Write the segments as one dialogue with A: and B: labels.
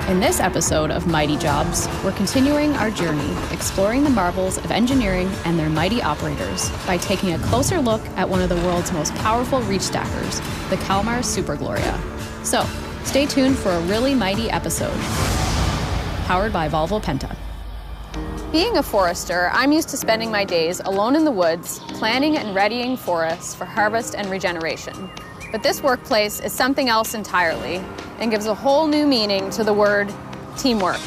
A: In this episode of Mighty Jobs, we're continuing our journey, exploring the marvels of engineering and their mighty operators by taking a closer look at one of the world's most powerful reach stackers, the Kalmar Super Gloria. So, stay tuned for a really mighty episode, powered by Volvo Penta. Being a forester, I'm used to spending my days alone in the woods, planning and readying forests for harvest and regeneration. But this workplace is something else entirely and gives a whole new meaning to the word teamwork.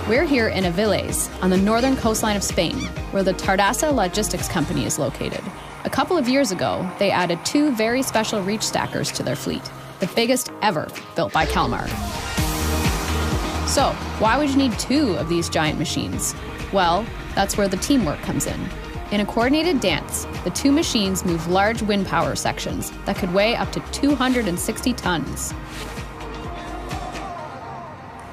A: We're here in Avilés, on the northern coastline of Spain, where the Tardasa Logistics Company is located. A couple of years ago, they added 2 very special reach stackers to their fleet, the biggest ever built by Kalmar. So, why would you need 2 of these giant machines? Well, that's where the teamwork comes in. In a coordinated dance, the 2 machines move large wind power sections that could weigh up to 260 tons.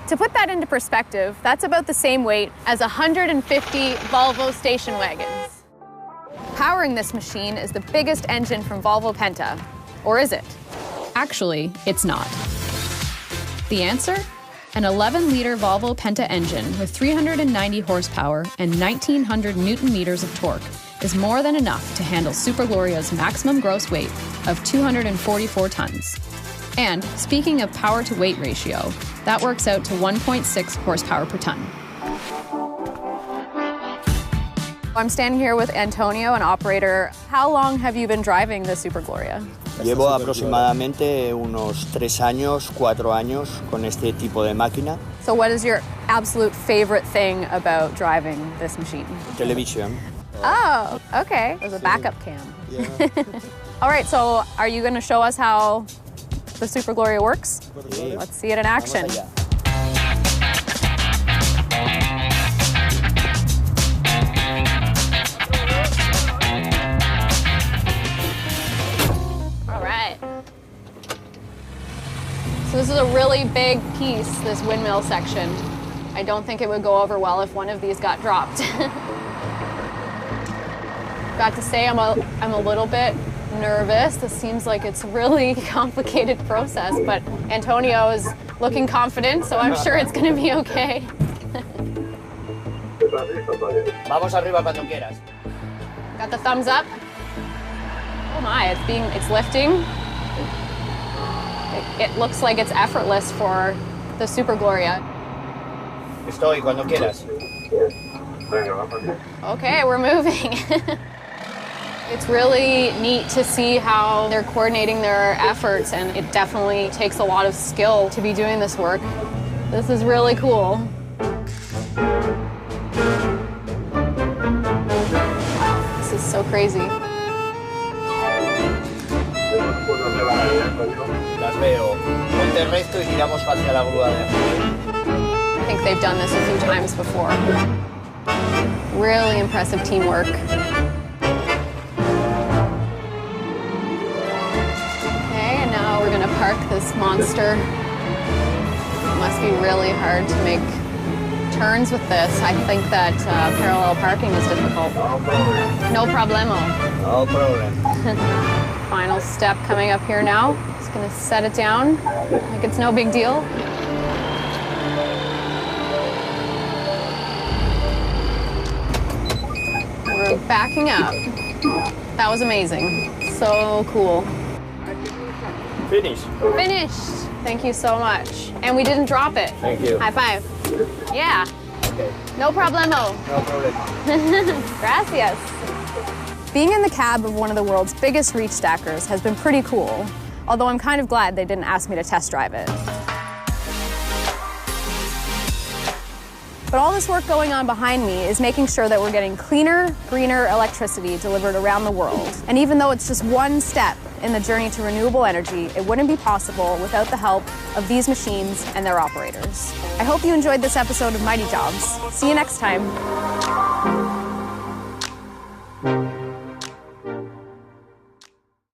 A: To put that into perspective, that's about the same weight as 150 Volvo station wagons. Powering this machine is the biggest engine from Volvo Penta. Or is it? Actually, it's not. The answer? An 11-liter Volvo Penta engine with 390 horsepower and 1,900 newton-meters of torque is more than enough to handle Super Gloria's maximum gross weight of 244 tons. And speaking of power-to-weight ratio, that works out to 1.6 horsepower per ton. I'm standing here with Antonio, an operator. How long have you been driving the Super Gloria?
B: Llevo aproximadamente unos 3 años, 4 años con este tipo de máquina.
A: So what is your absolute favorite thing about driving this machine?
B: Television.
A: Oh, okay. There's a backup cam.
B: Yeah.
A: All right, so are you going to show us how the Super Gloria works?
B: Sí.
A: Let's see it in action.
B: Vamos allá.
A: So this is a really big piece, this windmill section. I don't think it would go over well if one of these got dropped. Got to say, I'm a little bit nervous. This seems like it's a really complicated process, but Antonio is looking confident, so I'm sure it's going to be okay.
B: Vamos arriba cuando quieras.
A: Got the thumbs up. Oh my, it's lifting. It looks like it's effortless for the Super Gloria.
B: Estoy cuando quieras.
A: Okay, we're moving. It's really neat to see how they're coordinating their efforts, and it definitely takes a lot of skill to be doing this work. This is really cool. Wow, this is so crazy.
B: Las veo. Ponte recto y tiramos hacia la grúa de aquí.
A: I think they've done this a few times before. Really impressive teamwork. Okay, and now we're gonna park this monster. It must be really hard to make turns with this. I think that parallel parking is difficult. No problemo.
B: No problem.
A: Final step coming up here now. Just gonna set it down like it's no big deal. We're backing up. That was amazing. So cool.
B: Finished.
A: Finished. Thank you so much. And we didn't drop it.
B: Thank you.
A: High five. Yeah.
B: Okay.
A: No problemo.
B: No problem.
A: Gracias. Being in the cab of one of the world's biggest reach stackers has been pretty cool, although I'm kind of glad they didn't ask me to test drive it. But all this work going on behind me is making sure that we're getting cleaner, greener electricity delivered around the world. And even though it's just one step in the journey to renewable energy, it wouldn't be possible without the help of these machines and their operators. I hope you enjoyed this episode of Mighty Jobs. See you next time.